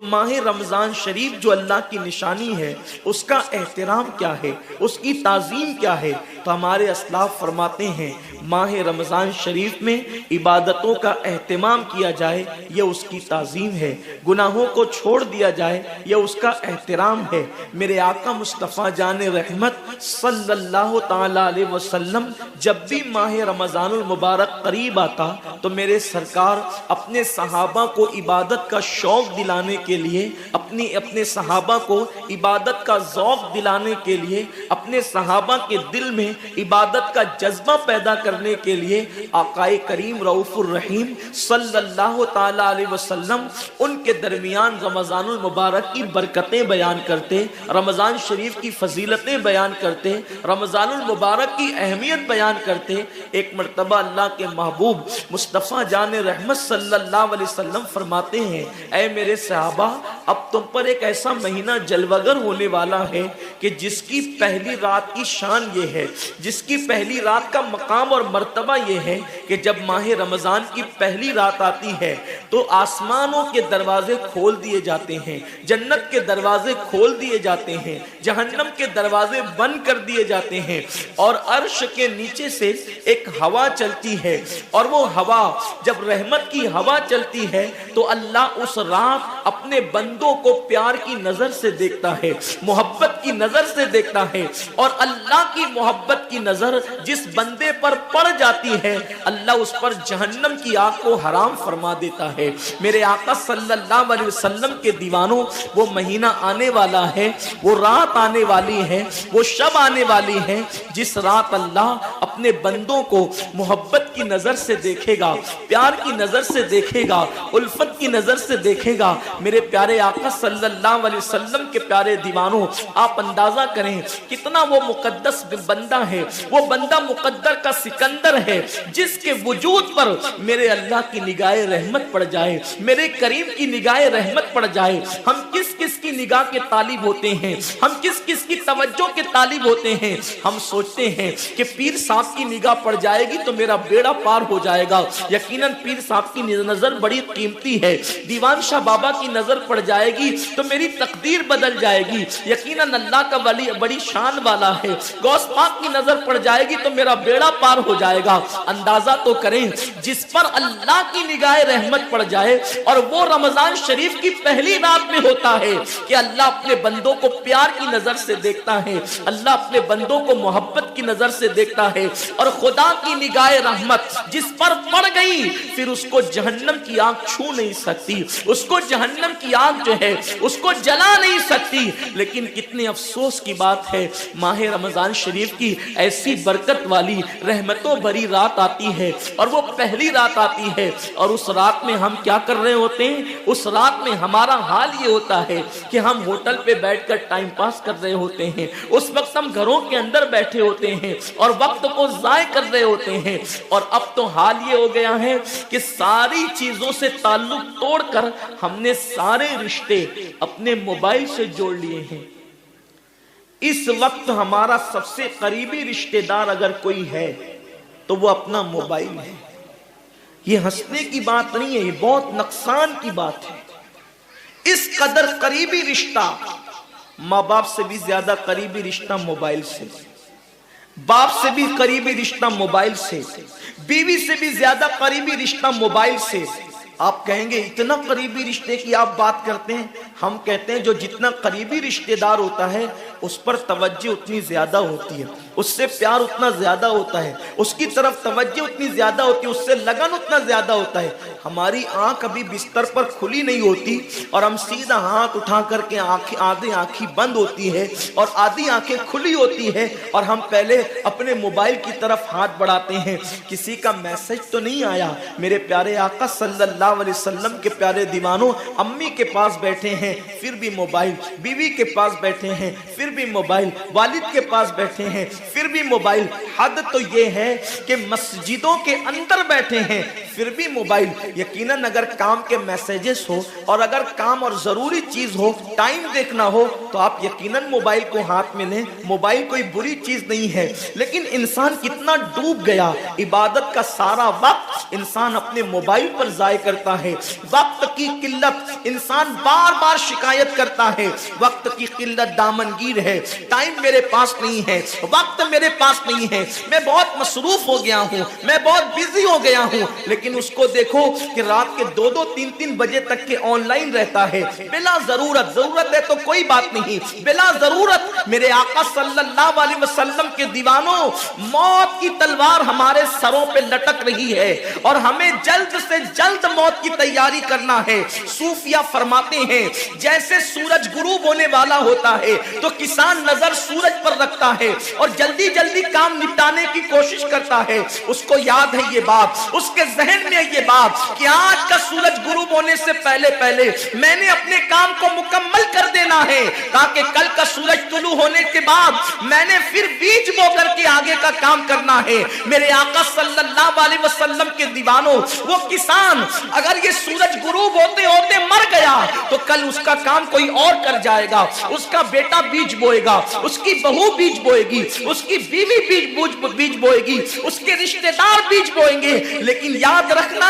ماہ رمضان شریف جو اللہ کی نشانی ہے، اس کا احترام کیا ہے، اس کی تعظیم کیا ہے؟ تو ہمارے اسلاف فرماتے ہیں ماہ رمضان شریف میں عبادتوں کا اہتمام کیا جائے، یہ اس کی تعظیم ہے۔ گناہوں کو چھوڑ دیا جائے، یہ اس کا احترام ہے۔ میرے آقا مصطفیٰ جان رحمت صلی اللہ تعالی علیہ وسلم جب بھی ماہ رمضان المبارک قریب آتا تو میرے سرکار اپنے صحابہ کو عبادت کا شوق دلانے کے لیے، اپنے صحابہ کو عبادت کا ذوق دلانے کے لیے، اپنے صحابہ کے دل میں عبادت کا جذبہ پیدا کرنے کے لیے آقائے کریم رؤوف الرحیم صلی اللہ تعالی علیہ وسلم ان کے درمیان رمضان المبارک کی برکتیں بیان کرتے، رمضان شریف کی فضیلتیں بیان کرتے، رمضان المبارک کی اہمیت بیان کرتے۔ ایک مرتبہ اللہ کے محبوب مصطفیٰ جان رحمت صلی اللہ علیہ وسلم فرماتے ہیں اے میرے صحابہ، اب تم پر ایک ایسا مہینہ جلوگر ہونے والا ہے کہ جس کی پہلی رات کی شان یہ ہے، جس کی پہلی رات کا مقام اور مرتبہ یہ ہے کہ جب ماہ رمضان کی پہلی رات آتی ہے تو آسمانوں کے دروازے کھول دیے جاتے ہیں، جنت کے دروازے کھول دیے جاتے ہیں، جہنم کے دروازے بند کر دیے جاتے ہیں، اور عرش کے نیچے سے ایک ہوا چلتی ہے، اور وہ ہوا جب رحمت کی ہوا چلتی ہے تو اللہ اس رات اپنے بندوں کو پیار کی نظر سے دیکھتا ہے، محبت کی نظر سے دیکھتا ہے، اور اللہ کی محبت کی نظر جس بندے پر پڑ جاتی ہے اللہ اس پر جہنم کی آگ کو حرام فرما دیتا ہے۔ میرے آقا صلی اللہ علیہ وسلم کے دیوانوں، وہ مہینہ آنے والا ہے، وہ رات آنے والی ہے، وہ شب آنے والی ہے جس رات اللہ اپنے بندوں کو محبت کی نظر سے دیکھے گا، پیار کی نظر سے دیکھے گا، الفت کی نظر سے دیکھے گا۔ میرے پیارے آقا صلی اللہ علیہ وسلم کے پیارے دیوانوں، آپ اندازہ کریں کتنا وہ مقدس بندہ ہے، وہ بندہ مقدر کا سکندر ہے جس کے وجود پر میرے اللہ کی نگاہ رحمت پڑ جائے، میرے کریم کی نگاہ رحمت پڑ جائے۔ ہم کس کس کی نگاہ کے طالب ہوتے ہیں، ہم کس کس کی توجہ کے طالب ہوتے ہیں؟ ہم سوچتے ہیں کہ پیر صاحب کی نگاہ پڑ جائے گی تو میرا بیڑا پار ہو جائے گا۔ یقیناً پیر صاحب کی نظر بڑی قیمتی ہے، دیوان شاہ بابا کی نظر پڑ جائے گی تو میری تقدیر بدل جائے گی۔ یقیناً اللہ کا ولی بڑی شان والا ہے، غوث پاک کی نظر پڑ جائے گی تو میرا بیڑا پار ہو جائے گا۔ اندازہ تو کریں جس پر اللہ کی نگاہ رحمت پڑ جائے، اور وہ رمضان شریف کی پہلی رات میں ہوتا ہے کہ اللہ اپنے بندوں کو پیار کی نظر سے دیکھتا ہے، اللہ اپنے بندوں کو محبت کی نظر سے دیکھتا ہے، اور خدا کی نگاہ رحمت جس پر پڑ گئی پھر اس کو جہنم کی آگ چھو نہیں سکتی، اس کو جہنم کی آگ جو ہے اس کو جلا نہیں سکتی۔ لیکن کتنے افسوس کی بات ہے، ماہ رمضان شریف کی ایسی برکت والی رحمتوں بھری رات آتی ہے، اور وہ پہلی رات آتی ہے، اور اس رات میں ہم کیا کر رہے ہوتے ہیں؟ اس رات میں ہمارا حال یہ ہوتا ہے کہ ہم ہوٹل پہ بیٹھ کر ٹائم پاس کر رہے ہوتے ہیں، اس وقت ہم گھروں کے اندر بیٹھے ہوتے ہیں اور وقت کو ضائع کر رہے ہوتے ہیں۔ اور اب تو حال یہ ہو گیا ہے کہ ساری چیزوں سے تعلق توڑ کر ہم نے سارے رشتے اپنے موبائل سے جوڑ لیے ہیں۔ اس وقت ہمارا سب سے قریبی رشتہ دار اگر کوئی ہے تو وہ اپنا موبائل ہے۔ یہ ہنسنے کی بات نہیں ہے، یہ بہت نقصان کی بات ہے۔ اس قدر قریبی رشتہ، ماں باپ سے بھی زیادہ قریبی رشتہ موبائل سے، باپ سے بھی قریبی رشتہ موبائل سے، بیوی سے بھی زیادہ قریبی رشتہ موبائل سے۔ آپ کہیں گے اتنا قریبی رشتے کی آپ بات کرتے ہیں؟ ہم کہتے ہیں جو جتنا قریبی رشتہ دار ہوتا ہے اس پر توجہ اتنی زیادہ ہوتی ہے، اس سے پیار اتنا زیادہ ہوتا ہے، اس کی طرف توجہ اتنی زیادہ ہوتی ہے، اس سے لگن اتنا زیادہ ہوتا ہے۔ ہماری آنکھ ابھی بستر پر کھلی نہیں ہوتی اور ہم سیدھا ہاتھ اٹھا کر کے آدھی آنکھیں بند ہوتی ہے اور آدھی آنکھیں کھلی ہوتی ہے، اور ہم پہلے اپنے موبائل کی طرف ہاتھ بڑھاتے ہیں۔ کسی کا میسج تو نہیں آیا؟ میرے پیارے آقا صلی اللہ علیہ وسلم کے پیارے دیوانوں، امی کے پاس بیٹھے ہیں پھر بھی موبائل، بیوی کے پاس بیٹھے ہیں پھر بھی موبائل، والد کے پاس بیٹھے ہیں پھر بھی موبائل. حد تو یہ ہے کہ مسجدوں کے اندر بیٹھے ہیں پھر بھی موبائل. یقیناً اگر کام کے میسیجز ہو اور اگر کام اور ضروری چیز ہو, ٹائم دیکھنا ہو, تو آپ یقیناً موبائل کو ہاتھ میں لیں. موبائل کوئی بری چیز نہیں ہے, لیکن انسان کتنا ڈوب گیا, عبادت کا سارا وقت انسان اپنے موبائل پر ضائع کرتا ہے. وقت کی قلت, انسان بار بار شکایت کرتا ہے وقت کی قلت دامنگیر ہے, ٹائم میرے پاس نہیں ہے, وقت میرے پاس نہیں ہے, میں بہت مصروف ہو گیا ہوں, میں بہت بزی ہو گیا ہوں. لیکن اس کو دیکھو کہ رات کے 2-2, 3-3 بجے تک کے آن لائن رہتا ہے بلا ضرورت. ضرورت ہے تو کوئی بات نہیں, بلا ضرورت. میرے آقا صلی اللہ علیہ وسلم کے دیوانوں, موت کی تلوار ہمارے سروں پہ لٹک رہی ہے اور ہمیں جلد سے جلد موت کی تیاری کرنا ہے. صوفیہ فرماتے ہیں جیسے سورج غروب ہونے والا ہوتا ہے تو کسان نظر سورج پر رکھتا ہے اور جلدی جلدی کام نپٹانے کی کوشش کرتا ہے. اس کو یاد ہے یہ بات, اس کے ذہن میں یہ بات کہ آج کا سورج غروب ہونے سے پہلے پہلے میں نے اپنے کام کو مکمل کر دینا ہے تاکہ کل کا سورج طلوع ہونے کے بعد میں نے پھر بیج بو کر کے آگے کا کام کرنا ہے. میرے آقا صلی اللہ علیہ وسلم کے دیوانوں, وہ کسان اگر یہ سورج غروب ہوتے ہوتے مر گیا تو کل اس کا کام کوئی اور کر جائے گا. اس کا بیٹا بیج بوئے گا, اس کی بہو بیج بوئے گی, اس کی بیوی بیج بوئے گی, اس کے رشتہ دار بیج بوئیں گے. لیکن یاد رکھنا,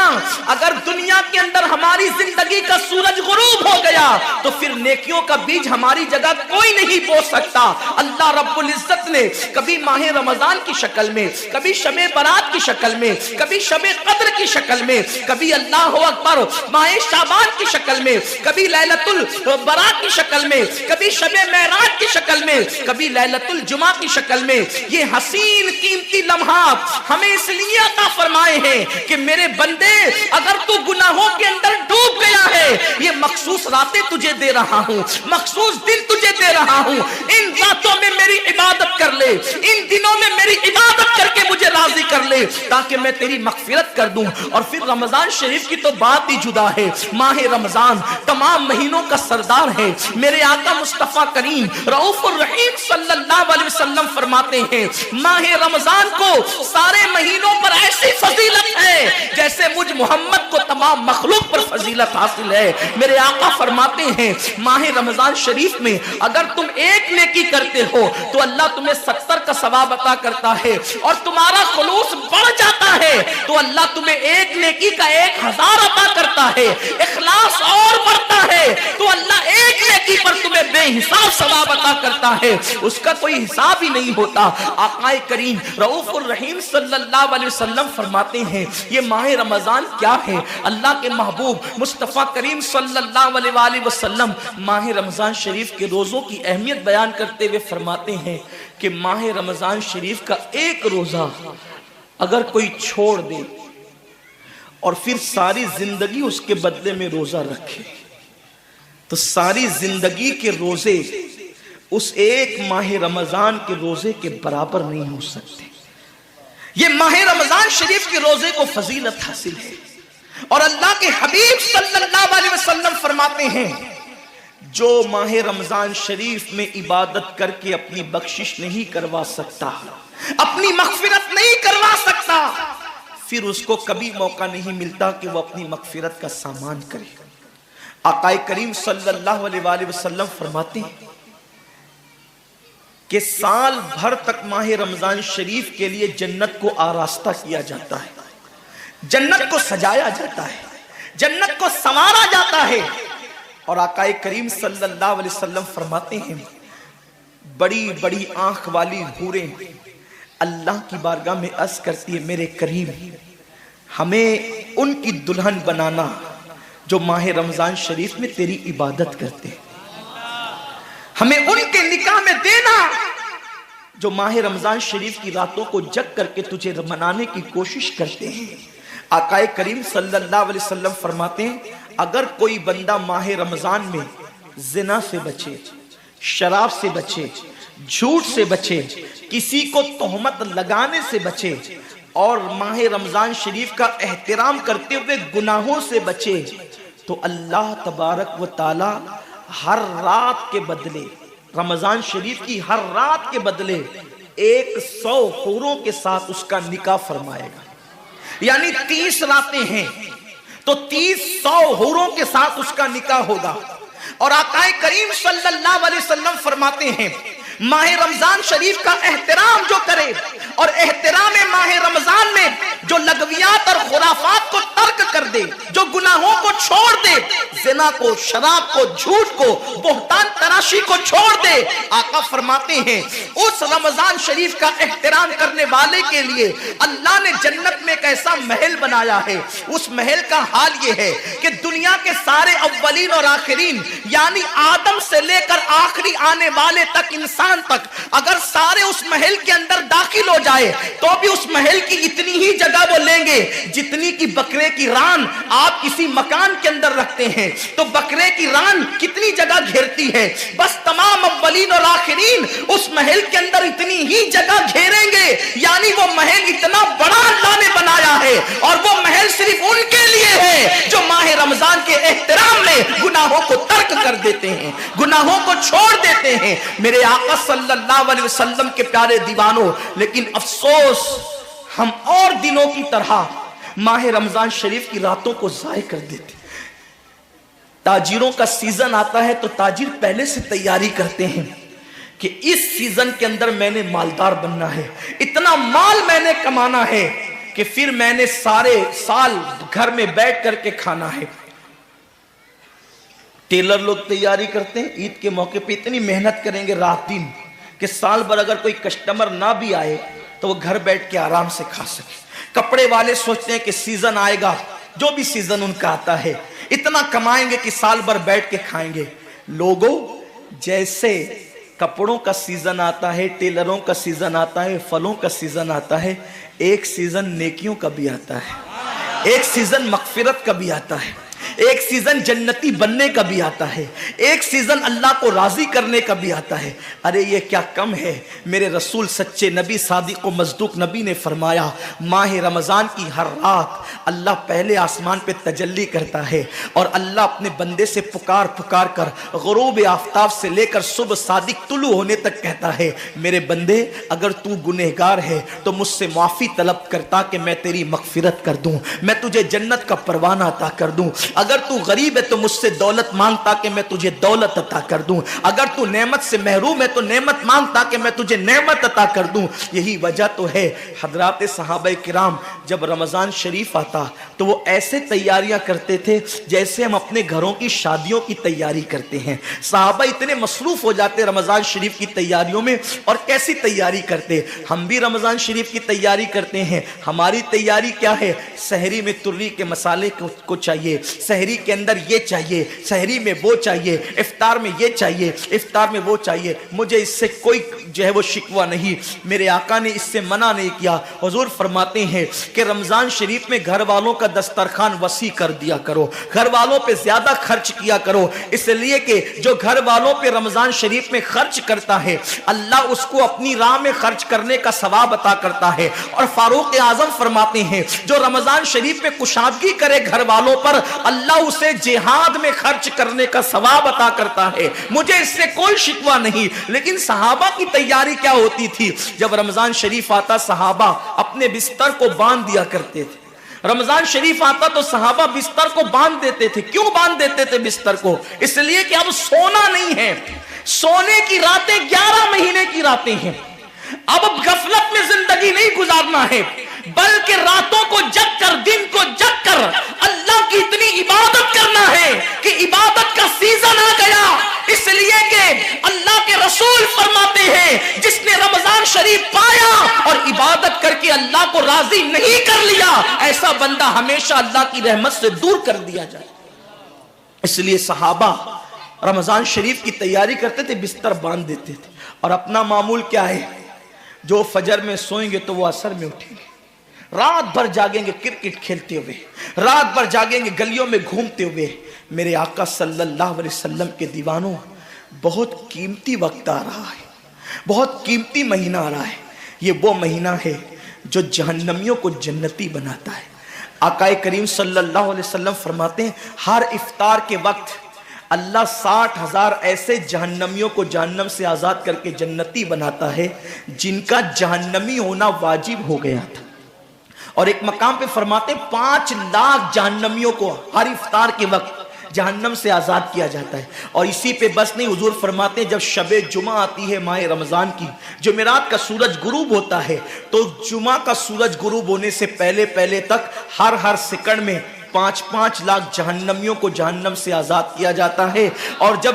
اگر دنیا کے اندر ہماری زندگی کا سورج غروب ہو گیا تو پھر نیکیوں کا بیج ہماری جگہ کوئی نہیں بو سکتا. اللہ رب العزت نے کبھی ماہ رمضان کی شکل میں, کبھی شب برات کی شکل میں, کبھی شب قدر کی شکل میں, کبھی اللہ اکبر ماہ شعبان کی شکل میں, کبھی لیلۃ البراء کی شکل میں, کبھی شب معراج کی شکل میں, کبھی لیلۃ الجمعہ کی شکل میں یہ حسین قیمتی لمحات ہمیں اس لیے عطا فرمائے ہیں کہ میرے بندے اگر تو گناہوں کے اندر ڈوب گیا ہے, یہ مخصوص راتیں تجھے دے رہا ہوں, مخصوص دن تجھے دے رہا ہوں, ان راتوں میں میری عبادت کر لے, ان دنوں میں میری عبادت کر کے مجھے راضی کر لے تاکہ میں تیری مغفرت کر دوں. اور پھر رمضان شریف کی تو بات ہی جدا ہے. ماہ رمضان تمام مہینوں کا سردار ہے. میرے آقا مصطفیٰ کریم رؤوف الرحیم صلی اللہ علیہ وسلم فرماتے ہیں ماہ رمضان کو سارے مہینوں پر ایسی فضیلت ہے جیسے مجھ محمد کو تمام مخلوق پر فضیلت حاصل ہے. میرے آقا فرماتے ہیں ماہ رمضان شریف میں اگر تم ایک نیکی کرتے ہو تو اللہ تمہیں 70 کا ثواب عطا کرتا ہے, اور تمہارا خلوص بڑھ جاتا ہے تو اللہ تمہیں ایک نیکی کا 1000 عطا کرتا ہے. اخلاص اور بڑھتا ہے تو اللہ ایک نیکی پر تمہیں بے حساب ثواب عطا کرتا ہے, اس کا کوئی حساب ہی نہیں ہوتا. آقا کریم رؤوف الرحیم صلی اللہ علیہ وسلم فرماتے ہیں یہ ماہ رمضان کیا ہے. اللہ کے محبوب مصطفیٰ کریم صلی اللہ علیہ وسلم ماہ رمضان شریف کے روزوں کی اہمیت بیان کرتے ہوئے فرماتے ہیں کہ ماہ رمضان شریف کا ایک روزہ اگر کوئی چھوڑ دے اور پھر ساری زندگی اس کے بدلے میں روزہ رکھے تو ساری زندگی کے روزے اس ایک ماہ رمضان کے روزے کے برابر نہیں ہو سکتے. یہ ماہ رمضان شریف کے روزے کو فضیلت حاصل ہے, اور اللہ کے حبیب صلی اللہ علیہ وسلم فرماتے ہیں جو ماہ رمضان شریف میں عبادت کر کے اپنی بخشش نہیں کروا سکتا, اپنی مغفرت نہیں کروا سکتا, پھر اس کو کبھی موقع نہیں ملتا کہ وہ اپنی مغفرت کا سامان کرے. آقا کریم صلی اللہ علیہ وسلم فرماتے ہیں کہ سال بھر تک ماہ رمضان شریف کے لیے جنت کو آراستہ کیا جاتا ہے, جنت کو سجایا جاتا ہے, جنت کو سنوارا جاتا ہے. اور آقا کریم صلی اللہ علیہ وسلم فرماتے ہیں بڑی بڑی آنکھ والی حوریں اللہ کی بارگاہ میں عرض کرتی ہے میرے کریم ہمیں ان کی دلہن بنانا جو ماہ رمضان شریف میں تیری عبادت کرتے ہیں, ہمیں ان کے نکاح میں دینا جو ماہ رمضان شریف کی راتوں کو جگ کر کے تجھے منانے کی کوشش کرتے ہیں. آقا کریم صلی اللہ علیہ وسلم فرماتے ہیں اگر کوئی بندہ ماہ رمضان میں زنا سے بچے, شراب سے بچے, جھوٹ سے بچے, کسی کو تہمت لگانے سے بچے اور ماہ رمضان شریف کا احترام کرتے ہوئے گناہوں سے بچے تو اللہ تبارک و تعالی ہر رات کے بدلے, رمضان شریف کی ہر رات کے بدلے 100 حوروں کے ساتھ اس کا نکاح فرمائے گا. یعنی 30 راتیں ہیں تو 100 حوروں کے ساتھ اس کا نکاح ہوگا. اور آقا کریم صلی اللہ علیہ وسلم فرماتے ہیں ماہ رمضان شریف کا احترام جو کرے اور احترام ماہ رمضان میں جو لغویات اور خرافات کو ترک کر دے، جو گناہوں کو چھوڑ دے، زنا کو، شراب کو، جھوٹ کو، بہتان تراشی کو چھوڑ دے، آقا فرماتے ہیں اس رمضان شریف کا احترام کرنے والے کے لیے اللہ نے جنت میں ایک ایسا محل بنایا ہے. اس محل کا حال یہ ہے کہ دنیا کے سارے اولین اور آخرین، یعنی آدم سے لے کر آخری آنے والے تک، انسان تک، اگر سارے اس محل کے اندر داخل ہو جائے تو بھی اس محل کی اتنی ہی جگہ وہ لیں گے جتنی کی بکرے کی ران آپ کسی مکان کے اندر رکھتے ہیں. تو بکرے کی ران کتنی جگہ گھیرتی ہے؟ بس تمام اولین اور آخرین اس محل کے اندر اتنی ہی جگہ گھیریں گے. یعنی وہ محل اتنا بڑا اللہ نے بنایا ہے، اور وہ محل صرف ان کے لیے ہے جو ماہ رمضان کے احترام میں گناہوں کو ترک کر دیتے ہیں، گناہوں کو چھوڑ دیتے ہیں. میرے آقا صلی اللہ علیہ وسلم کے پیارے دیوانوں، لیکن افسوس ہم اور دنوں کی طرح ماہ رمضان شریف کی راتوں کو ضائع کر دیتے. تاجروں کا سیزن آتا ہے تو تاجر پہلے سے تیاری کرتے ہیں کہ اس سیزن کے اندر میں نے مالدار بننا ہے، اتنا مال میں نے کمانا ہے کہ پھر میں نے سارے سال گھر میں بیٹھ کر کے کھانا ہے. ٹیلر لوگ تیاری کرتے ہیں عید کے موقع پہ اتنی محنت کریں گے رات دن کہ سال بھر اگر کوئی کسٹمر نہ بھی آئے تو وہ گھر بیٹھ کے آرام سے کھا سکے. کپڑے والے سوچتے ہیں کہ سیزن آئے گا، جو بھی سیزن ان کا آتا ہے اتنا کمائیں گے کہ سال بھر بیٹھ کے کھائیں گے. لوگوں، جیسے کپڑوں کا سیزن آتا ہے، ٹیلروں کا سیزن آتا ہے، پھلوں کا سیزن آتا ہے، ایک سیزن نیکیوں کا بھی آتا ہے، ایک سیزن مغفرت کا بھی آتا ہے، ایک سیزن جنتی بننے کا بھی آتا ہے، ایک سیزن اللہ کو راضی کرنے کا بھی آتا ہے. ارے یہ کیا کم ہے؟ میرے رسول سچے نبی صادق و مصدوق نبی نے فرمایا ماہ رمضان کی ہر رات اللہ پہلے آسمان پہ تجلی کرتا ہے اور اللہ اپنے بندے سے پکار پکار کر غروب آفتاب سے لے کر صبح صادق طلوع ہونے تک کہتا ہے میرے بندے اگر تو گنہگار ہے تو مجھ سے معافی طلب کرتا کہ میں تیری مغفرت کر دوں، میں تجھے جنت کا پروانہ عطا کر دوں. اگر تو غریب ہے تو مجھ سے دولت مانگتا کہ میں تجھے دولت عطا کر دوں. اگر تو نعمت سے محروم ہے تو نعمت مانگتا کہ میں تجھے نعمت عطا کر دوں. یہی وجہ تو ہے حضرات صحابہ کرام جب رمضان شریف آتا تو وہ ایسے تیاریاں کرتے تھے جیسے ہم اپنے گھروں کی شادیوں کی تیاری کرتے ہیں. صحابہ اتنے مصروف ہو جاتے رمضان شریف کی تیاریوں میں. اور کیسی تیاری کرتے؟ ہم بھی رمضان شریف کی تیاری کرتے ہیں. ہماری تیاری کیا ہے؟ سحری میں تری کے مسالے کو چاہیے، سحری کے اندر یہ چاہیے، سحری میں وہ چاہیے، افطار میں یہ چاہیے، افطار میں وہ چاہیے. مجھے اس سے کوئی جو ہے وہ شکوہ نہیں، میرے آقا نے اس سے منع نہیں کیا. حضور فرماتے ہیں کہ رمضان شریف میں گھر والوں کا دسترخوان وسیع کر دیا کرو، گھر والوں پہ زیادہ خرچ کیا کرو، اس لیے کہ جو گھر والوں پہ رمضان شریف میں خرچ کرتا ہے اللہ اس کو اپنی راہ میں خرچ کرنے کا ثواب عطا کرتا ہے. اور فاروق اعظم فرماتے ہیں جو رمضان شریف میں کشادگی کرے گھر والوں پر اللہ اسے جہاد میں خرچ کرنے کا ثواب عطا کرتا ہے. مجھے اس سے کوئی شکوہ نہیں. لیکن صحابہ کی تیاری کیا ہوتی تھی؟ جب رمضان شریف آتا صحابہ اپنے بستر کو باندھ دیا کرتے تھے. رمضان شریف آتا تو صحابہ بستر کو باندھ دیتے تھے. کیوں باندھ دیتے تھے بستر کو؟ اس لیے کہ اب سونا نہیں ہے. سونے کی راتیں 11 مہینے کی راتیں ہیں. اب غفلت میں زندگی نہیں گزارنا ہے بلکہ راتوں کو جگ کر دن کو جگ کر اللہ کی اتنی عبادت کرنا ہے کہ عبادت کا سیزن آ گیا. اس لیے کہ اللہ کے رسول فرماتے ہیں جس نے رمضان شریف پایا اور عبادت کر کے اللہ کو راضی نہیں کر لیا ایسا بندہ ہمیشہ اللہ کی رحمت سے دور کر دیا جائے. اس لیے صحابہ رمضان شریف کی تیاری کرتے تھے، بستر باندھ دیتے تھے. اور اپنا معمول کیا ہے؟ جو فجر میں سوئیں گے تو وہ عصر میں اٹھیں گے، رات بھر جاگیں گے کرکٹ کھیلتے ہوئے، رات بھر جاگیں گے گلیوں میں گھومتے ہوئے. میرے آقا صلی اللہ علیہ وسلم کے دیوانوں بہت قیمتی وقت آ رہا ہے، بہت قیمتی مہینہ آ رہا ہے. یہ وہ مہینہ ہے جو جہنمیوں کو جنتی بناتا ہے. آقا کریم صلی اللہ علیہ وسلم فرماتے ہیں ہر افطار کے وقت اللہ 60,000 ایسے جہنمیوں کو جہنم سے آزاد کر کے جنتی بناتا ہے جن کا جہنمی ہونا واجب ہو گیا تھا. اور ایک مقام پہ فرماتے 5 لاکھ جہنمیوں کو ہر افطار کے وقت جہنم سے آزاد کیا جاتا ہے. اور اسی پہ بس نہیں، حضور فرماتے ہیں جب شب جمعہ آتی ہے ماہ رمضان کی، جمعرات کا سورج غروب ہوتا ہے، تو جمعہ کا سورج غروب ہونے سے پہلے تک ہر سیکنڈ میں 5 لاکھ جہنمیوں کو جہنم سے آزاد کیا جاتا ہے. اور جب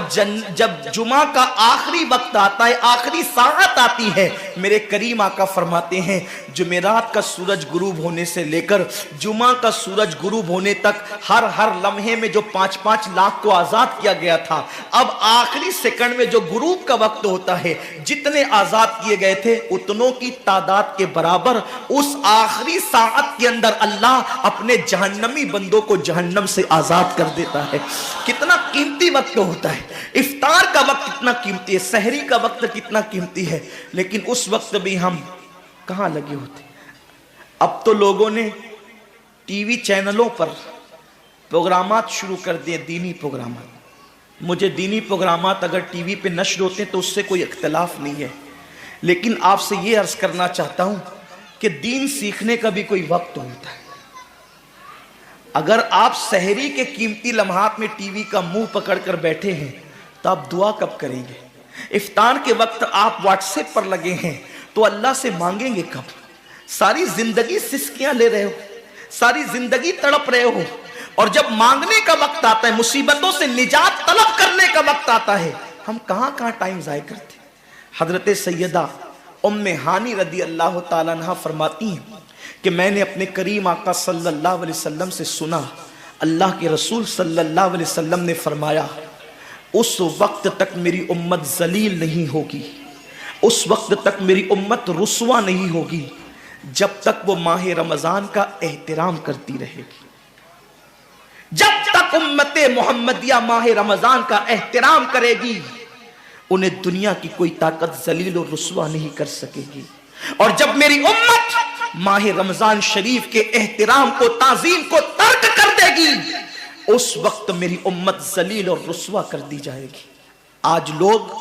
جمعہ کا آخری وقت آتا ہے، آخری ساعت آتی ہے، میرے کریم آقا فرماتے ہیں جمعرات کا سورج غروب ہونے سے لے کر جمعہ کا سورج غروب ہونے تک ہر لمحے میں جو 5 لاکھ کو آزاد کیا گیا تھا، اب آخری سیکنڈ میں جو غروب کا وقت ہوتا ہے، جتنے آزاد کیے گئے تھے اتنوں کی تعداد کے برابر اس آخری ساعت کے اندر اللہ اپنے جہنمی بندوں کو جہنم سے آزاد کر دیتا ہے. کتنا قیمتی وقت ہوتا ہے. افطار کا وقت کتنا قیمتی ہے، سحری کا وقت کتنا قیمتی ہے، لیکن اس وقت بھی ہم کہاں لگے ہوتے. اب تو لوگوں نے ٹی وی چینلوں پر پروگرامات شروع کر دیے، دینی پروگرامات. مجھے دینی پروگرامات اگر ٹی وی پہ نشر ہوتے ہیں تو اس سے کوئی اختلاف نہیں ہے، لیکن آپ سے یہ عرض کرنا چاہتا ہوں کہ دین سیکھنے کا بھی کوئی وقت ہوتا ہے. اگر آپ سحری کے قیمتی لمحات میں ٹی وی کا منہ پکڑ کر بیٹھے ہیں تو آپ دعا کب کریں گے؟ افطار کے وقت آپ واٹس ایپ پر لگے ہیں تو اللہ سے مانگیں گے کب؟ ساری زندگی سسکیاں لے رہے ہو، ساری زندگی تڑپ رہے ہو، اور جب مانگنے کا وقت آتا ہے، مصیبتوں سے نجات طلب کرنے کا وقت آتا ہے، ہم کہاں ٹائم ضائع کرتے. حضرت سیدہ ام ہانی رضی اللہ تعالیٰ عنہ فرماتی ہیں کہ میں نے اپنے کریم آقا صلی اللہ علیہ وسلم سے سنا، اللہ کے رسول صلی اللہ علیہ وسلم نے فرمایا اس وقت تک میری امت ذلیل نہیں ہوگی، اس وقت تک میری امت رسوا نہیں ہوگی جب تک وہ ماہ رمضان کا احترام کرتی رہے گی. جب تک امت محمدیہ ماہ رمضان کا احترام کرے گی انہیں دنیا کی کوئی طاقت ذلیل و رسوا نہیں کر سکے گی. اور جب میری امت ماہ رمضان شریف کے احترام کو، تعظیم کو ترک کر دے گی اس وقت میری امت ذلیل اور رسوا کر دی جائے گی. آج لوگ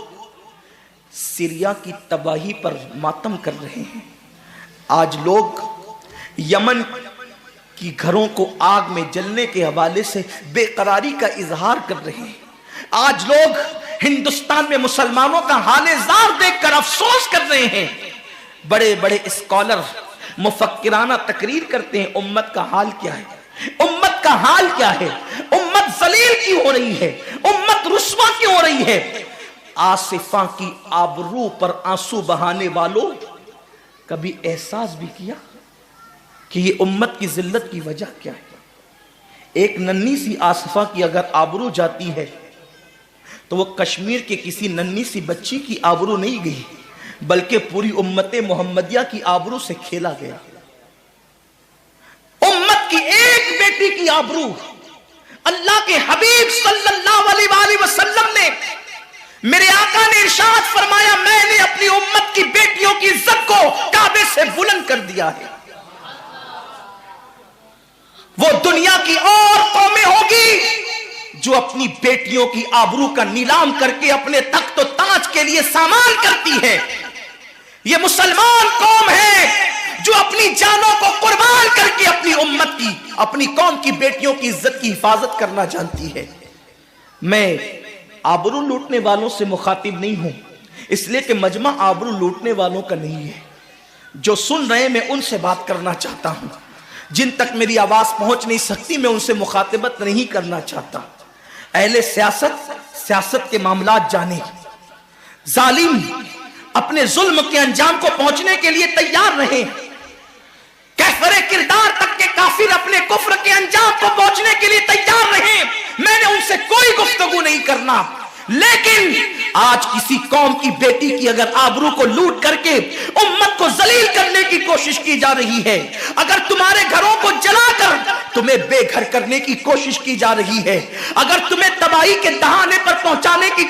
سیریا کی تباہی پر ماتم کر رہے ہیں، آج لوگ یمن کی گھروں کو آگ میں جلنے کے حوالے سے بے قراری کا اظہار کر رہے ہیں، آج لوگ ہندوستان میں مسلمانوں کا حال زار دیکھ کر افسوس کر رہے ہیں. بڑے بڑے اسکالر مفکرانہ تقریر کرتے ہیں امت کا حال کیا ہے، امت کا حال کیا ہے، امت ذلیل کیوں ہو رہی ہے، امت رسوا کیوں ہو رہی ہے. آصفہ کی آبرو پر آنسو بہانے والوں کبھی احساس بھی کیا کہ یہ امت کی ذلت کی وجہ کیا ہے؟ ایک ننھی سی آصفہ کی اگر آبرو جاتی ہے تو وہ کشمیر کے کسی ننھی سی بچی کی آبرو نہیں گئی بلکہ پوری امت محمدیہ کی آبرو سے کھیلا گیا. امت کی ایک بیٹی کی آبرو اللہ کے حبیب صلی اللہ علیہ وآلہ وسلم نے، میرے آقا نے ارشاد فرمایا میں نے اپنی امت کی بیٹیوں کی عزت کو کعبے سے بلند کر دیا ہے. وہ دنیا کی اور قومیں ہوگی جو اپنی بیٹیوں کی آبرو کا نیلام کر کے اپنے تخت و تاج کے لیے سامان کرتی ہے. یہ مسلمان قوم ہے جو اپنی جانوں کو قربان کر کے اپنی امت کی، اپنی قوم کی بیٹیوں کی عزت کی حفاظت کرنا جانتی ہے. میں آبرو لوٹنے والوں سے مخاطب نہیں ہوں، اس لیے کہ مجمع آبرو لوٹنے والوں کا نہیں ہے. جو سن رہے ہیں میں ان سے بات کرنا چاہتا ہوں، جن تک میری آواز پہنچ نہیں سکتی میں ان سے مخاطبت نہیں کرنا چاہتا. اہل سیاست کے معاملات جانے، ظالم اپنے ظلم کے انجام کو پہنچنے کے لیے تیار رہے، کفر کردار تک کے کافر اپنے کفر کے انجام کو پہنچنے کے لیے تیار رہے. میں نے ان سے کوئی گفتگو نہیں کرنا، لیکن آج کسی قوم کی بیٹی کی اگر آبرو کو لوٹ کر کے امت کو ذلیل کرنے کی کوشش کی جا رہی ہے، اگر تمہارے گھروں کو جلا کر تمہیں بے گھر کرنے کی کوشش کی جا رہی ہے، اگر تمہیں تباہی کے دہانے پر پہنچانے کی